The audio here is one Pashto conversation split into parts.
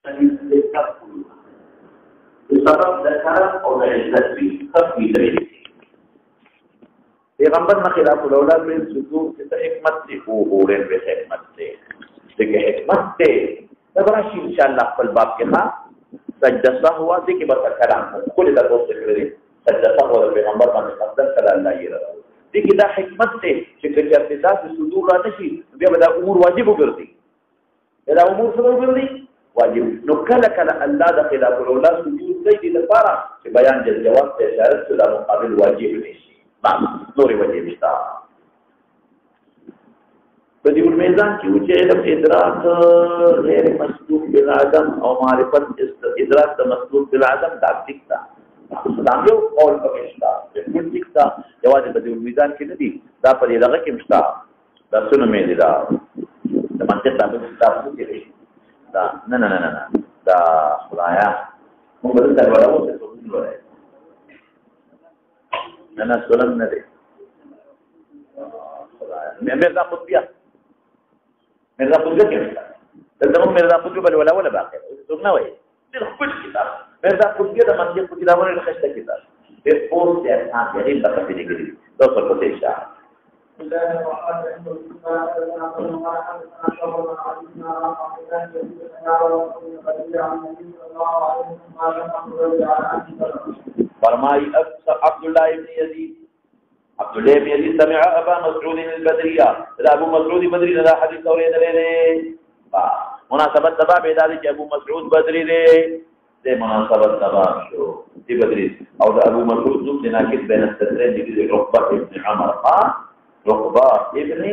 سبب د کرم او د عزت وي خفي درې پیغمبر نه خلاف الاولاد په سوق ته حکمت دی او اورن به حکمت دی دغه حکمت دی دا راشي ان شاء الله خپل باب کې ها سجده سهو دي کې به کلام کول دا دوست کړی سجده سهو د پیغمبر باندې قدر کړه الله یې راو دي کې دا حکمت دی چې کچې تاسو صدور را نشي بیا به دا امور واجب وګرځي دا امور څه وګرځي واجب نو کله کله الله د خلاف الاولاد سجود کوي د لپاره چې بیان د جواب ته اشاره څه د مقابل واجب نشي نورې وجه نشته په دې میدان کې چې علم ادراک غیر مسلوب بالعدم او معرفت ادراک د مسلوب بالعدم دا ټیکتا دا یو قول پکښتا بالکل ټیکتا جواز په دې میدان کې نه دي دا په دې لږه کې مشتا دا څونه مې دي دا د منطق تاسو تاسو کې دا نه دا خدایا موږ به دا ولاو څه څه نه سولم نه دی مرزا قطبیه مرزا قطبیه کې دلته مرزا قطبیه بل ولا باقي څوک نه وایي د خپل کتاب مرزا قطبیه د منطق په کتابونو کې خسته کتاب د پوس د احسان یې د پاتې کېږي دا څه په دې شاه فرمائی عبداللہ ابن یزید سمع ابا مسعود البدریہ ابو مسعود بدری دا حدیث اورید لے مناسبت تبا بیداری کہ ابو مسعود بدری لے دے مناسبت تبا شو دی بدری او دا ابو مسعود نم ناکد بین السترین دی رقبہ ابن عمر رقبہ ابن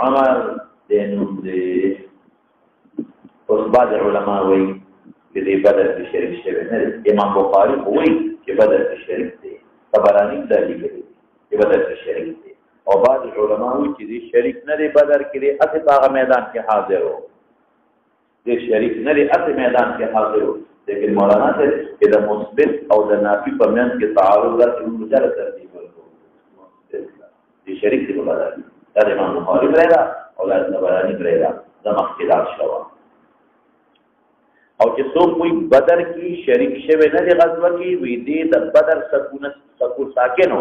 عمر دینم دے اس بعد علماء وی دی بدر کی شریف شوی امام بخاری ہوئی کہ بدر کی شریف دے طبرانی دا لگلی کہ بدر کی شریف دے اور بعض علماء ہوئی کہ دی شریف نہ دے بدر کے لئے اسی پاغ میدان کے حاضر ہو دی شریف نہ دے اسی میدان کے حاضر ہو لیکن مولانا سے کہ دا مثبت اور دا نافی پر میند کے تعارض دا کہ مجرد ترتیب ہو دی شریف دی بدر دا امام بخاری رہے گا اور طبرانی رہے گا دا مختلات شوا او چې څوک کوئی بدر کی شریک شوه نه دی غزوه کی وی دی د بدر سکون ساکن هو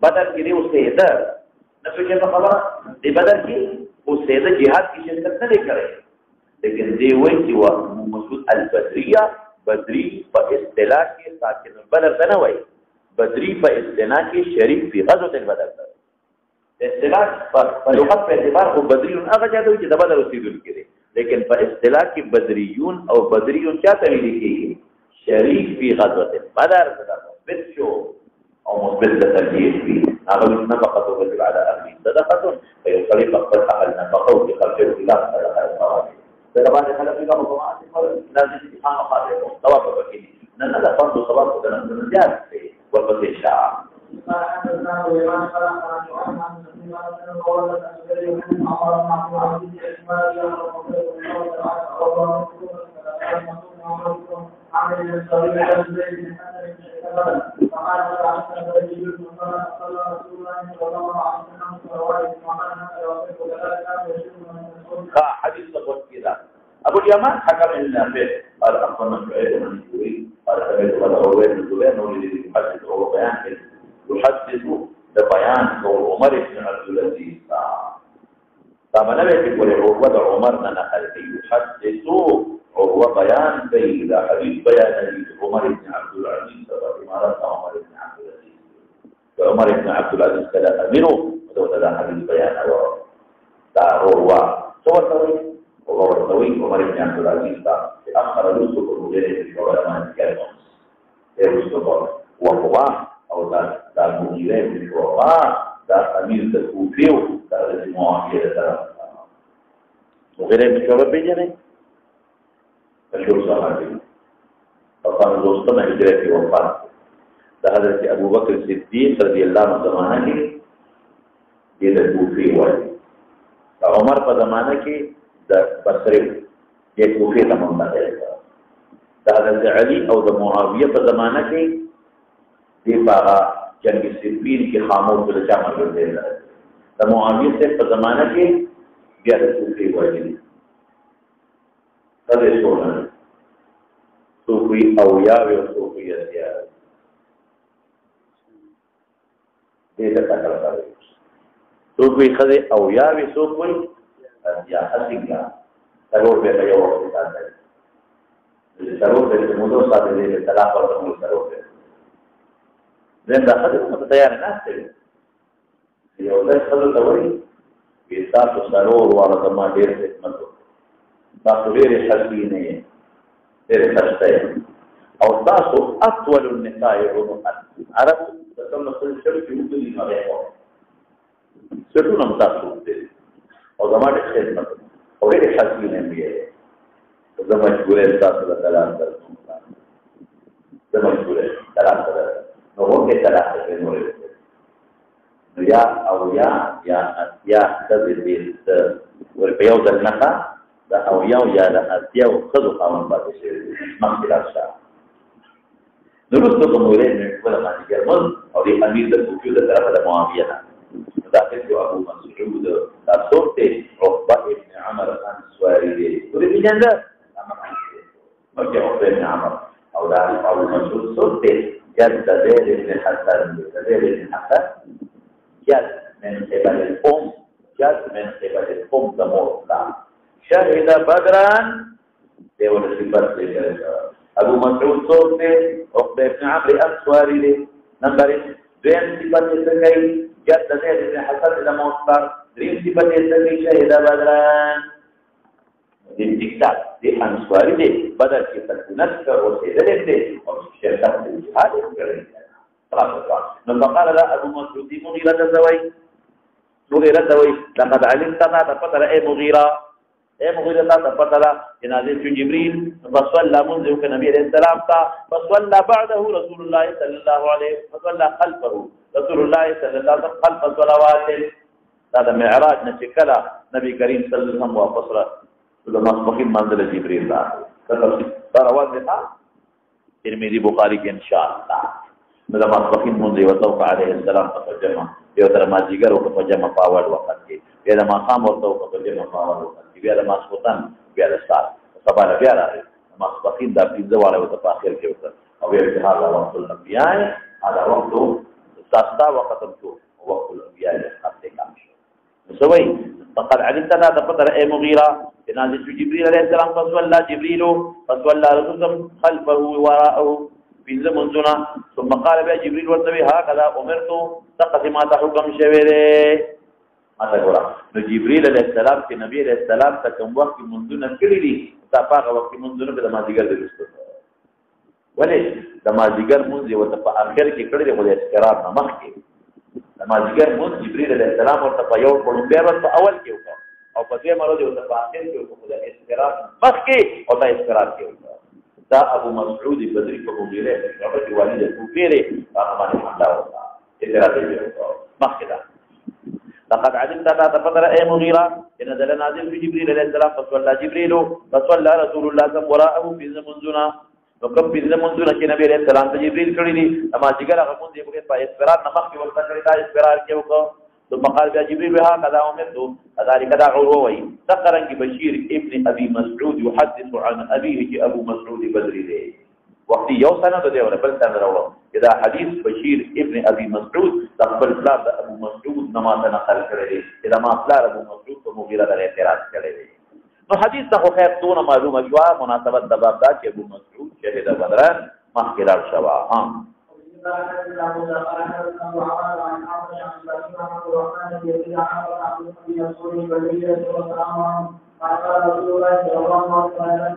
بدر کې دی اوسېده نه څه په خبره دی بدر کې اوسېده jihad کی شرکت نه کړي لیکن دی وایي چې وا مسعود البدریه بدری په اصطلاح کې ساکن بدر نه وایي بدری په اصطلاح کې شریک په غزوه بدر ده اصطلاح په لغت په اعتبار خو بدریون هغه ځای دی چې د بدر اوسېدونکي دي لیکن په اصطلاح کې بدریون او بدریون چا ته ویل کېږي شریک فی غزوه بدر دا مثبت شو او مثبت ترجیح فی هغه نفقه وجب على اهل صدقه فيصلي فقط اهل نفقه بخرجه الى صدقه الصواب دا بعد خلک یې کومه لازم استقامه خاطر ثواب وکړي نه نه فرض ثواب د نجات دی ورپسې شاه حديث ثبت كذا ابو اليمان حكم النافع قال اخبرنا شعيب بن الزهري قال سمعت ابا هريره بن زبير مولد يحدث وهو بيان يحدث ببيان قول عمر بن عبد العزيز طبعا نبي يقول عروه عمر بن نقل يحدث عروه بيان بين حديث بيان عمر بن عبد العزيز وامارات عمر بن عبد العزيز وعمر بن عبد العزيز كذا اميره وذا حديث بيان عروه صورتوي وغورتوي عمر بن عبد العزيز اخر يوسف المدير في علماء الكلام يوسف وهو او دا مدير في الوفاء دا امير الكوفي دا معاويه دا وغيره من شعب بيجنه مشهور صحابي فقال دوستنا هجرة في وفاة دا حضرت ابو بکر صدیق رضی اللہ عنہ زمانہ کی یہ کوفی والے عمر په زمانہ کې د بصره کې کوفی ته منتقل کړ دا حضرت علی او د معاویه په زمانہ کې دی باغ جنگ صفین کې خاموش بل چا مګر دی د معاویه په زمانہ کې بیا د کوفی والے دا څه صوفي او یاوي او صوفي اتیا دې ته تکړه کوي صوفي خدای او یاوي صوفي اتیا اسینګا ضرور به یو وخت راځي ضرور به موږ سره دې طلاق ورته موږ ضرور ده زنده خدای ته تیار نه ستې یو ځل خدای ته وایي چې تاسو ضرور ورته ما ډېر خدمت تاسو ډېر حسینه ډېر خسته او تاسو اطول النساء عنقا عرب څنګه خپل شر کې وګړي نه راځي څه نو تاسو دې او زموږ خدمت او ډېر حسینه دی زموږ ګورې تاسو له کلام سره زموږ ګورې کلام سره نو وګورئ کلام سره نو یا او یا د دې ور په یو ځل نه دا او یا د اتیا او خذ قانون باندې شي مخکې راځه نو رسو کومه نه ولا ما دي ګرمل او د امیر د کوفي د طرفه د معاویه دا چې ابو مسعود دا صورت عقبه ابن عمر الانصاري دی ورې پیژنده مکه عقبه ابن عمر او دا ابو مسعود صورت جد زيد بن حسن جد من قبل الام جد من قبل الام تموت شهد بدرا دیو نصیبت لے ابو مسعود صوت سے عقبہ ابن عمر الانصاری لے نمبر دویم صفت سکئی جد زید بن حسن لموت دریم صفت سکئی شهد بدرا دین دکتات دی انصاری دے بدر کی سکونت کا وسیلہ دے اور شرکت سے جہاد کریں نو فقال لا ابو مسعود مغیرہ زوی لقد علمت ما تفتر اے مغیرہ تفتر جنازه جبريل فصلى منذ النبي عليه السلام فصلى بعده رسول الله صلى الله عليه فصلى خلفه رسول الله صلى الله عليه وسلم خلف الصلوات هذا معراج نشكلا نبي كريم صلى الله عليه وسلم وفصل لما مقيم منزل جبريل صلوات لها ترمذي بخاري ان شاء الله لما مقيم منذ وتوقع عليه السلام فجمع یو تر ما جګر او په جمع پاول وخت کې بیا د ما خام ورته او په جمع پاول وخت کې بیا د ما سوتن بیا د سات سبا نه بیا راځي ما سپخین د پینځه واړه او په اخر کې وکړ او بیا په حال وخت الانبیاء هذا وقت ساستا وقت شو وقت الانبیاء خاصه کام شو سوي فقد علمت لا تقدر اي مغيرة نازل جبريل عليه السلام فصلى جبريل فصلى رسول خلفه وراءه في زمننا ثم قال بها جبريل ورتبي هكذا امرت تقسمات حكم شويره ماذا غورا نو جبريل عليه السلام چې نبی عليه السلام ته کوم وخت منځونه کړی دي تا هغه وخت منځونه په مازیګر درسته ولې د مازیګر منځ یو ته په اخر کې کړی دی خو د استقرار نه مخکې د مازیګر منځ جبريل عليه السلام ورته په یو کومبه په اول کې وکړ او په دې مرو دی په اخر کې وکړ د استقرار مخکې او د استقرار کې وکړ دا ابو مسعود بدری په مغیره هغه والد کوفیره هغه باندې حمله وکړه اعتراض یې وکړ مخکې لقد علمت لا تفضل اي مغيرة ان نزل نازل في جبريل عليه السلام فصلى جبريل فصلى رسول الله صلى الله وراءه في زمننا وكم في زمننا كي نبي عليه السلام جبريل کړی دي اما جګر هغه مونږ یې په اسفرار نمخ کې وخت کړی دا اسفرار کې وکړه ثم قال بها جبريل ها كذا امرت ذلك دعوه وهي ذكرن بشير ابن ابي مسعود يحدث عن ابيه ابو مسعود بدري له وقت یو سند دی او بل سند راوړو دا حدیث بشیر ابن ابي مسعود تقبل فلان ابو مسعود نماز نقل کړی دی دا ما فلان ابو مسعود په مغیره د اعتراض کړی دی نو حدیث ته خو خیر دونه معلومه شو مناسبت د باب دا چې ابو مسعود شهید بدران مخکې راځ شوا ها قال رسول الله صلى الله عليه وسلم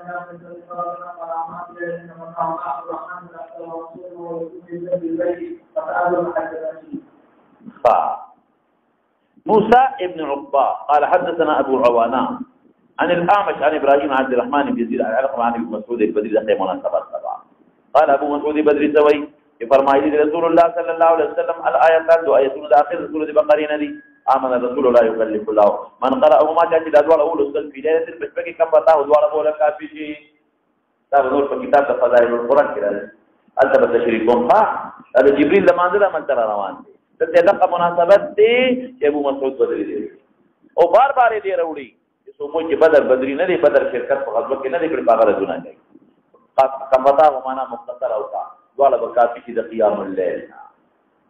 موسى ابن عقبة قال حدثنا ابو عوانة عن الاعمش عن ابراهيم عن عبد الرحمن بن يزيد عن علقمة عن ابن مسعود البدري ذات مناسبات طبعا قال ابو مسعود البدري سوي فرمائے رسول الله صلى الله عليه وسلم الايات دو ايتون اخر سورة بقرة ندي آمن الرسول لا يكلف الله من قرأه ما جاءت الأدوار أول أصل في ليلة البشبك كم بتاه دوار بولا كافي شيء تابعون في كتاب فضائل القرآن كذا أنت بتشريكهم هذا جبريل لما نزل من ترى روان تتلقى مناسبات دي أبو مسعود بدري دي أو بار بار دي روڑي سومو چې بدر بدري نه دي بدر شرکت په غزوه کې نه دي کړي باغره دونه کوي کفتاه معنا مختصر او کا دواړه به کافي شي د قیام الليل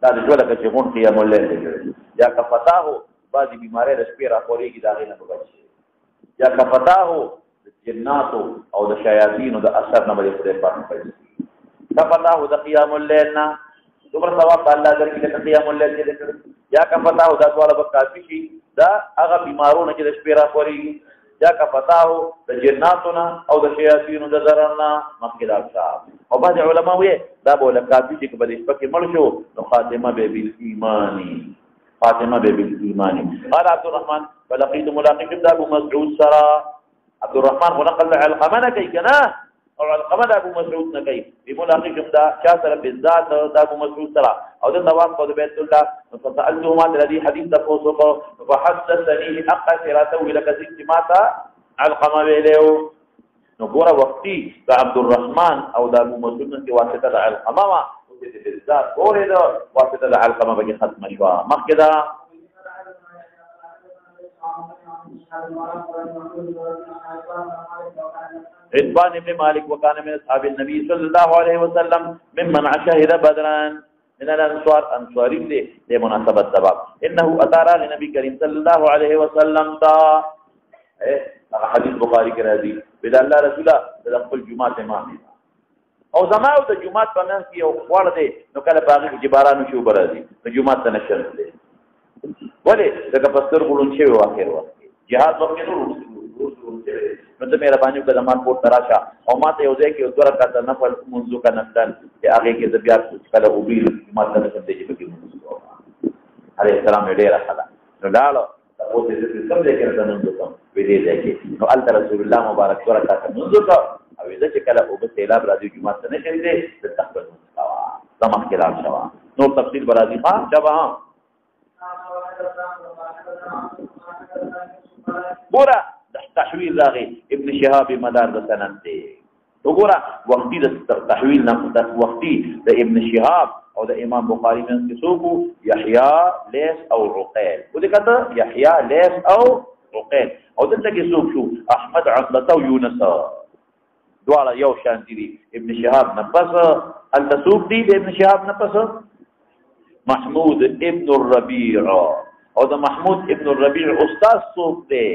دا د ټوله کې مون قیام الليل دی یا کفتاه بعضی بیماری د شپې راپورېږي دا غي نه بچي یا کفتاه د جناتو او د شیاطینو د اثر نه به خدای پاک پېږي کفتاه د قیام الليل نه دومره ثواب الله درکې د قیام الليل دې یا کفتاه دا دواړه به کافي شي دا هغه بیمارونه چې د شپې راپورېږي یا کفتاه د جناتنا او د شیاطینو د ضررنا مخکې صاحب او بعض علما وي دا بوله کافي چې په دې شپه کې مړ شو نو خاتمه به بالایمانی فاطمه به بالایمانی قال عبد الرحمن فلقيت ملاقيك ابو مسعود سرا عبد الرحمن ونقل علقمه كي كنا او علقمه ابو مسعود نکي بملاقيك دا چا سره بالذات د ابو مسعود سرا او د نواز په بیت الله فسالته ما الذي حديث تفوسق فحدثني اقصراته لك سماتا علقمه ویلو نو ګوره وختي د عبد الرحمن او د ابو مسعود کې واسطه د علقمه وا او د بالذات اورید واسطه د علقمه به ختم شو مخکدا عتبان ابن مالك وكان من اصحاب النبي صلى الله عليه وسلم ممن شهد بدرا من الانصار انصاري له مناسبه سبب انه اتى للنبي كريم صلى الله عليه وسلم تا حدیث بخاری کې راځي بل الله رسوله د خپل جمعه امام او زماو د جمعه په نن کې یو خور دی نو کله باغ کې جبارانو شو برازي د جمعه ته نشر دی ولې دغه پستر ګلون شي واخر وخت جهاد وکړو نو ته مې ربانیو کله ما کوټ تراشه او ما ته یو ځای کې دوه رکعات نفل منځو کا نفل چې هغه کې د بیا کله وبیل ما ته څه دی چې کې منځو عليه السلام ډېر راځه نو دالو او دې څه څه دې کړل نو ته ویلې دی نو ال رسول الله مبارک دوه رکعات منځو کا او دې چې کله او په سیلاب راځي چې ما ته نه شي دې د تخبل مستوا تمام کلام شوا نو تفصیل برازي ها جواب ګوره د تحویل راغی ابن شهاب مدار د سند دی وګوره وختي د تحویل نه وختي د ابن شهاب او د امام بخاری من کې څوک یحیی لیث او عقیل ودې کته یحیی لیث او عقیل او دلته کې څوک شو احمد عقبه او یونس دواړه یو شان دي ابن شهاب نه پس ال څوک دي ابن شهاب نه پس محمود ابن الربيع او د محمود ابن الربيع استاد څوک دی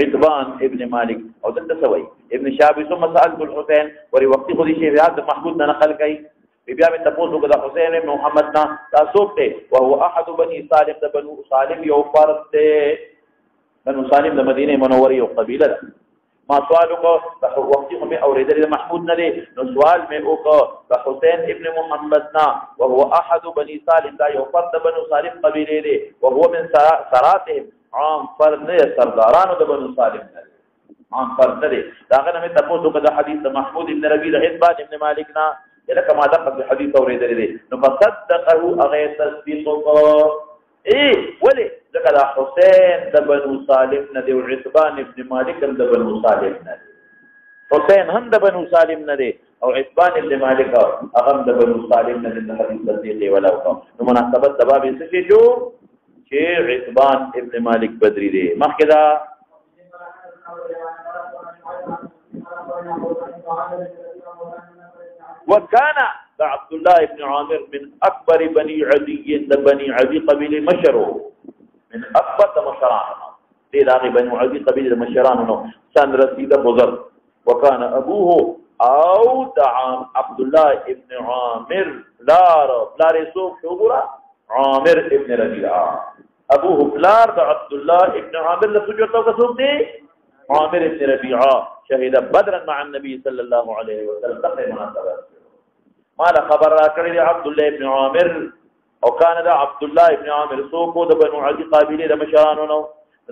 عتبان ابن مالک او دلته سوي ابن شهاب ثم سألت الحسين وري وقت خو دي شهادت محمود نه نقل کړي بیا مې تاسو کو د حسين ابن محمد نه تاسو ته او هو احد بني سالم د بنو سالم یو فرد دی بنو سالم د مدینه منوره یو قبيله ده ما سوالو کو د وقت خو مې اوریدل محمود نه دی نو سوال مې وکړ د حسين ابن محمد نه او هو احد بني سالم دا یو فرد د بنو سالم قبيله دی او هو من سراتهم عام فرد نه سردارانو د بنو سالم نه عام فرد نه دا غنه مې تاسو کو د حدیث د محمود ابن ربيع د عتبان ابن مالک نه لکه ما دغه په حدیث اوریدل دي نو فصدقه اغه تصدیق کو ولی ذکر حسین د بنو سالم نه دی او عتبان ابن مالک د بنو سالم نه دی حسین هم د بنو سالم نه دی او عتبان ابن مالک هغه د بنو سالم نه دی حدیث تصدیق ولا نو مناسبت سبب څه شو چې عتبان ابن مالک بدری دی مخکې دا وكان عبد الله بن عامر من اكبر بني عدي بني عدي قبيله مشرو من اكبر مشران دي راغي بني عدي قبيله مشران سن رسيد بزرگ وكان ابوه او دعام عبد الله بن عامر لا رسول شغرا عامر ابن ربيعه ابوه بلار عبد الله ابن عامر لسجرته كسوق دي عامر ابن ربيعه شهد بدرا مع النبي صلى الله عليه وسلم تقريبا مناسبه ما خبر راکړی عبد الله ابن عامر او کان دا عبد الله ابن عامر سوقو د بنو عدي قبيله د مشرانو نو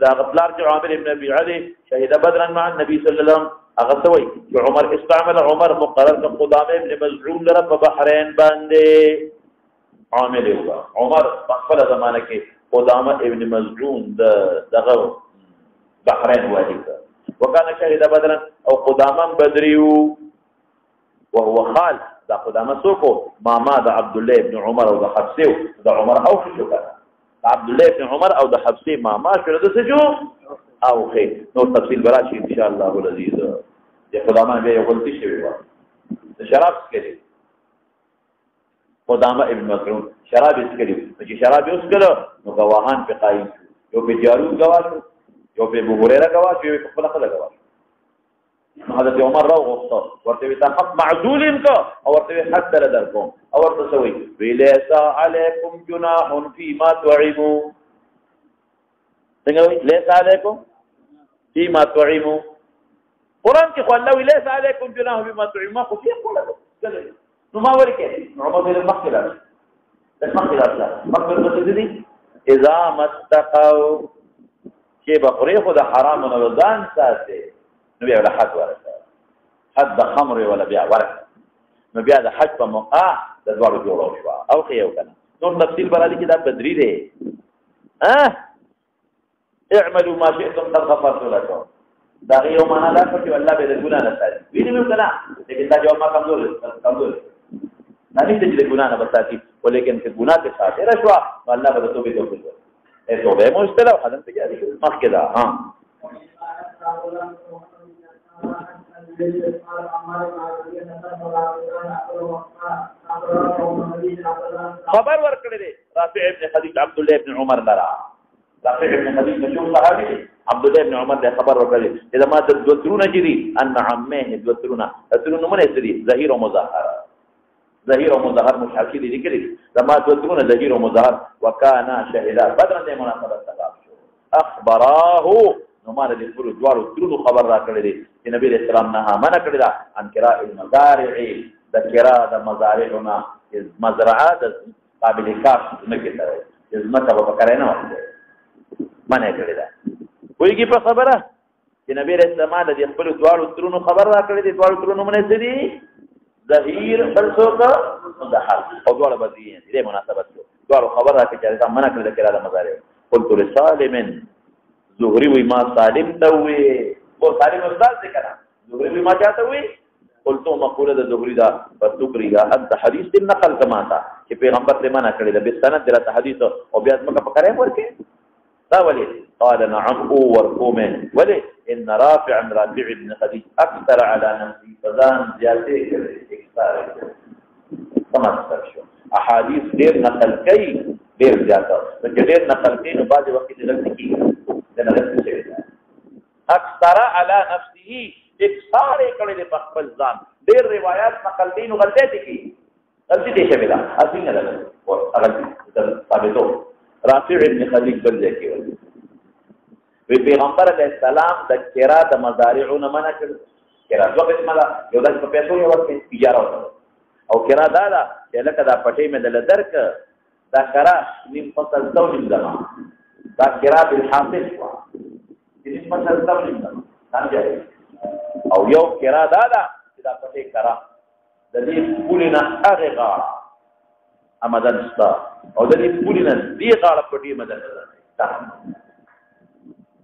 دا غفلار چې عامر ابن ابي علي شهد بدرا مع النبي صلى الله عليه وسلم اغسوي چې عمر استعمل عمر مقرر د قدامه ابن مزعون لرب بحرين باندې عامل هو عمر په خپل زمانه کې قدامه ابن مزعون دغه بحرين وادي وكان شهد بدرا او قدامه بدريو وهو خال دا قدامه سوکو ماما د عبد الله ابن عمر او د حفصه د عمر او شو کړه عبد الله ابن عمر او د حفصه ماما شو د سجو او خې نو تفصیل براشي ان شاء الله العزيز د قدامه بیا یو غلطي شوی و د شراب څکلي قدامه ابن مظعون شراب څکلي چې شراب یې وڅکلو نو ګواهان په قایم شو یو په جارود ګواه شو یو په ابو هريره ګواه شو یو په خپل خپل ګواه شو حضرت عمر راو غوښته ورته تا حق معدول کو او ورته حد در کوم او ورته سوي وليس عليكم جناح فيما تعيموا څنګه وي ليس عليكم فيما تعيموا قرآن کې خو الله ليس عليكم جناح فيما تعيموا خو کې کوله نو ما ورکه عمر بن المخلص مخبر دي اذا متقوا چې بخوري خو د حرام نه ځان ساتي نو بیا له حد ورته حد خمر ولا بیا ورته نو بیا د حج په موقع د دوړو جوړو شو او خيو کنه نور تفصیل برالي کې دا بدري دي اعملوا ما شئتم قد غفرت لكم دا یو معنا دا چې الله به د ګنا نه ساتي ویلو کنه لیکن دا جواب ما کمزور نه دي چې د ګنا نه بساتي ولیکن چې ګنا ته ساتي راشوا الله به توبه کوي توبه مو استلو حدن ته جاري مخ کده خبر ورکړی دی رافع ابن خدیج عبد الله ابن عمر لرا رافع ابن خدیج مشهور صحابي عبد الله ابن عمر له خبر ورکړی دا ما د دوترونه جدي ان عمه دوترونه من اسري ظهير ومظهر ظهير ومظهر مشاكل دي کړی دا ما دوترونه ظهير ومظهر وكانا شهدا بدر د مناسبت سبب شو اخبراه نو ما د ټول دوارو ترونو خبر را کړی دی چې نبی رسول الله نه منع کړی دا ان قراء المزارع د قراء د مزارعنا مزرعه د قابل کاف نه کېږي زمته په کار نه وایي منع کړی دا وایي په خبره چې نبی رسول الله د خپل دوارو ترونو خبر را کړی دی دوارو ترونو منه سدي ظهير فلسوکا مظهر او دوار بدی دې مناسبت دوارو خبر را کړی چې منع کړی د قراء د مزارع قلت لسالم زهري وي ما سالم دوي او سالم استاد ذکر زهري وي ما چاته وي قلت مقوله د زهري دا فتقريا انت حديث النقل كما تا چې پیغمبر له معنا کړی د بسند دلته حدیث او بیا موږ په کارې ورکه دا ولي قال نعم او ورقوم ولي ان رافع بن خديج اكثر على نفسه فزان زياده کړي اکثر سمجھ شو احاديث ډېر نقل کوي ډېر زیاته چې ډېر نقل کوي نو بعض وخت کې غلطي کوي اکثر علی نفسه اکثار کړي د خپل ځان ډېر روایت نقل دي نو غلطي کی غلطي دي شویلا اصلي نه ده او غلطي ثابتو رافع ابن خدیج بل ځکه وی پیغمبر علیہ السلام د قرا د مزارعون منع کړ قرا دوه قسمه ده یو د پیسو یو ورته اجاره او قرا دا چې لکه دا پټي مې د درک دا قرا نیم فصل تو نیم زما دا قرا بالحاصل شو دې فصل تو نیم زما او یو قرا دا چې دا پټي قرا د دې پولینا هغه غاړه امدن ستا او د دې پولینا دې غاړه پټي مدد ده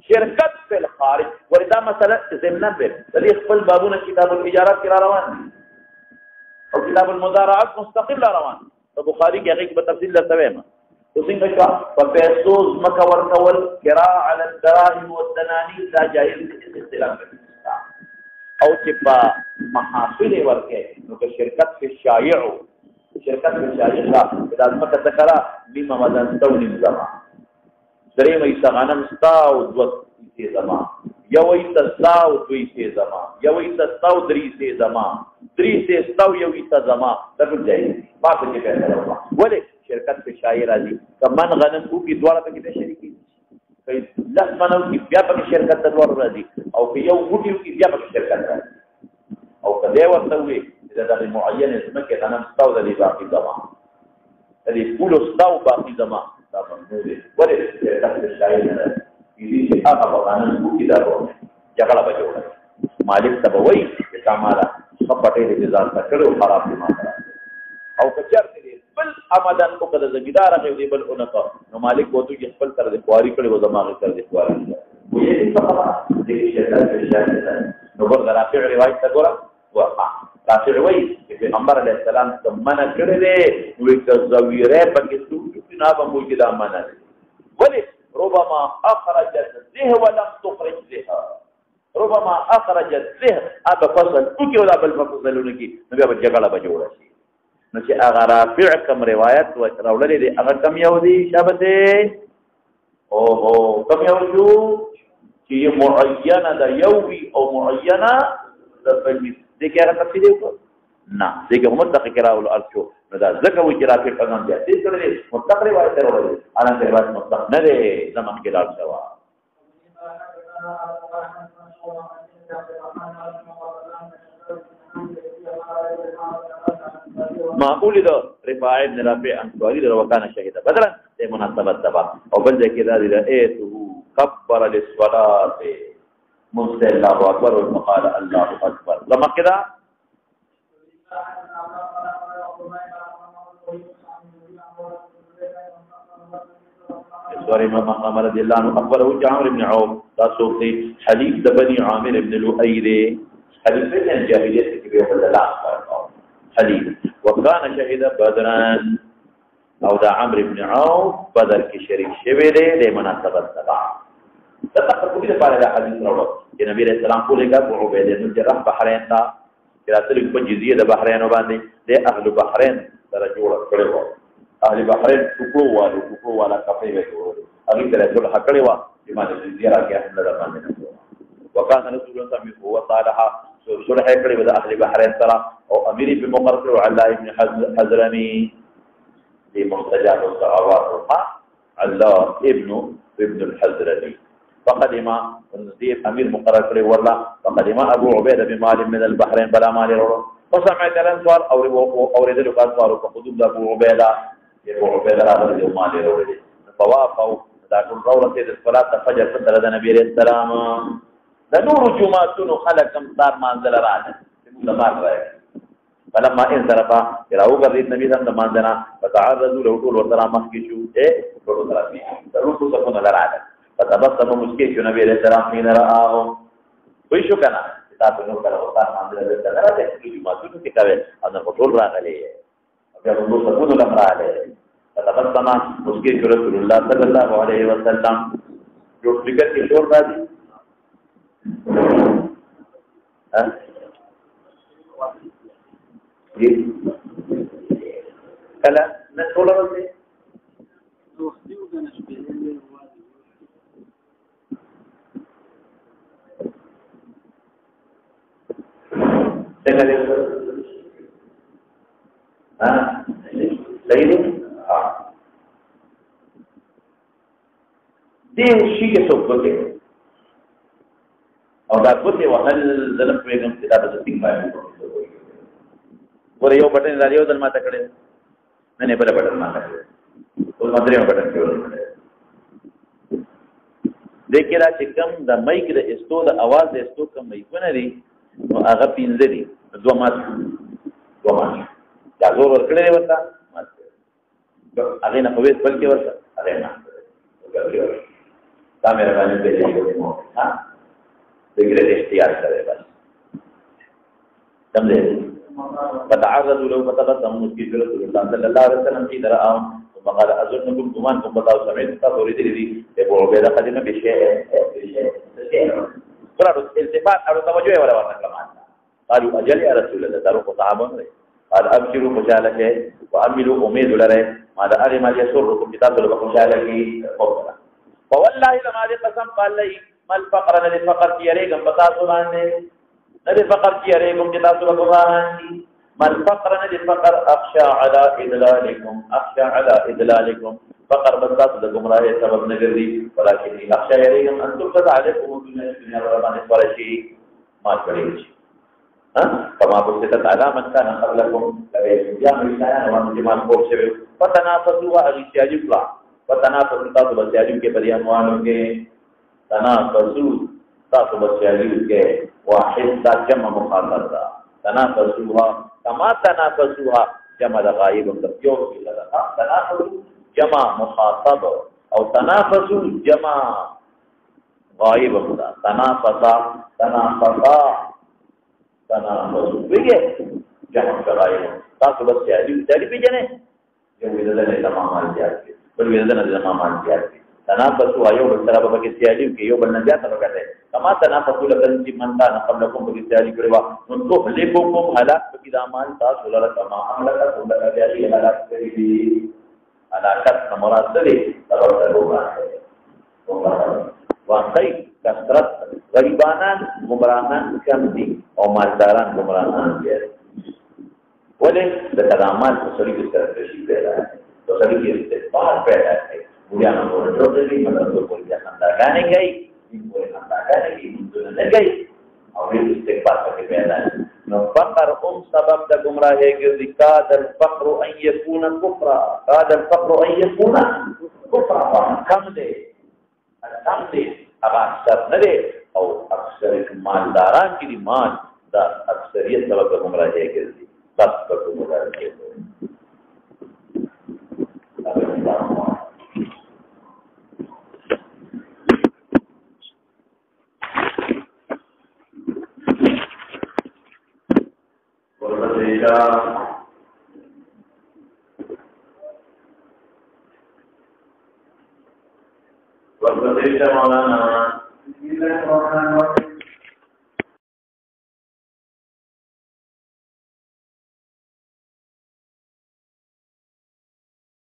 شرکت په خارج وردا مسله ضمن به د دې خپل بابونه کتاب الاجارات کې روان دي او کتاب المضارعات مستقل روان په بخاری کې هغه په تفصیل درته وایم تو څنګه شو په پیسو مکه ورکول قراء علی الدراهم والدنانير دا جایز دي اختلاف او چې په محافل ورکه نو په شرکت په شایع دا مکه تکرا بما مدن تونی زما درې مې څنګه مستاو دوت سي زما یو ای تستاو دوی سي زما یو ای تستاو درې سي زما درې سي تستاو یو ای زما دا ټول ځای پاتې کې پیدا ولې شرکت په شایع راځي کمن غنم کو کې دواړه په کې شریکي کوي لس منو کې بیا په شرکت د دوړو راځي او په یو ګوټیو کې بیا په شرکت راځي او کله ورته وي دا د معین اسمه کې غنم ستاو د باقي زما د دې پولو ستاو باقي زما دا باندې ولې شرکت په شایع نه دي چې هغه په قانون کې دا وایي جګړه به جوړه مالک تبوي چې کماله خپټې دې ځان ته کړو خراب دي ما او کچرته دې بل امدان کو کده زمیدار هغه دې بل اونته نو مالک وته چې خپل تر دې خواري کړي و دماغ تر دې خواري وې دې څه خبره دې شرکت په شایع نو ګور رافع روایت تا ګور واه رافع وایي چې پیغمبر علیه السلام منع کړی دی نو چې زویره پکې څو نه به موږ دا منع ولې ربما اخرجت ذه ولم تخرج ذها ربما اخرج الذهن ابا فصل وکي ولا بل فصلونه کی نو بیا جګړه بجوړه شي نو چې هغه رافع کوم روایت و راولې دي هغه کم یو دي شابته او کم یو شو چې معینه د یووي او معینه د بل دي کې هغه تفصیل وکړه نه دغه متفق راول ارشو نو دا ځکه و چې رافع پیغام دی چې کړي متفق روایت راولې انا روایت متفق نه ده زمون کې لاړ شو ما ولد رفاعي بن رافع عن سؤالي وكان شهيدا بدرا دې مناسبت تبع او بل ځکه دا رأيته كبر للصلاه مستل الله اکبر وقال الله اکبر لما كده سوري ما قام رضي الله عنه اخبره عمرو بن عوف رسول حديث بني عامر بن لؤي حديث بين الجاهليه في يوم الله حديث وكان شهيد بدرا او دا عمرو بن عوف بدر کې شریک شوی دی د مناسبت تبع تفقد دې لپاره دا حدیث راوړل چې نبی رسول الله کوله ابو عبیده بن جراح بحرین ته راتل په جزیه د بحرین باندې د اهل بحرین سره جوړ کړو اهل بحرین ټکو والا کافي وکړو هغه ته رسول حکړی و چې ما د جزیه راکې احمد باندې وکانه رسول الله صلی الله علیه وسلم صلح کړی د اهل بحرین سره او امیر په مقرر علی ابن حضرمی دی مستجاب الدعوات الله ابن الحضرمي فقدم النزيف امير مقرر کړی ورلا فقدم ابو عبيده بمال من البحرين بلا مال ورو فسمعت الانصار او اوریدل قصار فقدم ابو عبيده راغلی مال ورو فوافوا دا ټول روته د صلات فجر فتر د نبی عليه السلام د نور جمعتون خلقم دار منزل راځي موږ مار راځي فلما انصرف راو غري النبي صلى الله عليه وسلم فتعرضوا له طول ورترا مخکې شو ټول درامي ضرور څه کو نه راځي فتبسم مسكين النبي عليه السلام حين رآه وشو كنا تاسو نو کړه او تاسو باندې د راځي چې ما څه کې کوي اذن ټول راغلي بیا موږ څه کو نه راغلي فتبسم مسكين رسول الله صلى الله عليه وسلم جو فکر کې شور راځي کله نه ټول راځي دیو شي کې څوک وته او دا کوته وهل زلم پیغام چې دا د سپین پای ور یو بٹن راځي او دل ماته کړي نه بل بٹن ماته ټول ماتره بٹن کې دیکھې را چې کوم د مایک د استو د आवाज د استو کوم مایکونه دي نو هغه پینځه دي دوه مات دا زور ورکړې وتا هغه نه پوهې بلکې ورته هغه نه کیمرا باندې په دې کې مو ها دغه اختیار کوي بس سمجھے فتعرضوا له فتبسم مسكين رسول الله صلى الله عليه وسلم في دراهم ثم قال اظنكم كمان كم بتاو سمعت تريد لي ابو عبيده قدم بشيء قالوا التفات او توجه ولا كلام قالوا اجل يا رسول الله تروح طعام قال ابشروا مجالك واملوا اميد لره ماذا اري ما يسركم كتاب المجالك فوالله لما دي قسم قال لي ما الفقر الذي فقر يريكم بتاعو باندې ندي فقر يريكم كتاب المجالك ما الفقر الذي فقر اخشى على اذلالكم فقر بتاعو د گمراهي سبب نګري ولكن اخشى يريكم ان تبقى عليكم الدنيا ربنا فرشي ما کړی كما بسطت على من كان قبلكم جامع الشيان وانتمال قوشي فتنافسوا اغيشياجي فلا فتنافسوا تاسو بسياجي کے بریانوانو کے تنافسوا تاسو بسياجي کے واحد دا جمع مخاطب دا تنافسوها كما تنافسوها جمع دا غائب تفجور کی لگا تنافسوا جمع مخاطب او تنافسوا جمع غائب دا تنافسا ویګه جمع کرایم تاسو بس یادی تعریف پیژنې یو ویل نه تمام حال یاد بل ویل نه تمام حال یاد Tanafasu ayo bertara bagi siadi ke yo bernaja kalau kata. Kama tanafasu lakan si manta nakam lakum bagi siadi kerewa untuk lebukum halak bagi daman ta sulara kama halak sulara jadi halak dari halakat nomor asli kalau terubah. Wakai kasrat garibanan gumrahan kamdi o maldaran gumrahan dia. Boleh berteramat sesuatu strategi bela. Sesuatu istighfar bela. Kemudian orang berdiri menentu kuliah sandakan gay, boleh sandakan gay, munculnya gay. Orang istighfar seperti bela. Nafakar sabab dah gumrah ketika dan fakru ayyakuna kufra, dan fakru ayyakuna kufra. Kamde, aksar nade, atau aksar kemaldaran kini mal, dan aksariyat sabab dah gumrah ketika, tak bergumrah ketika. Maulana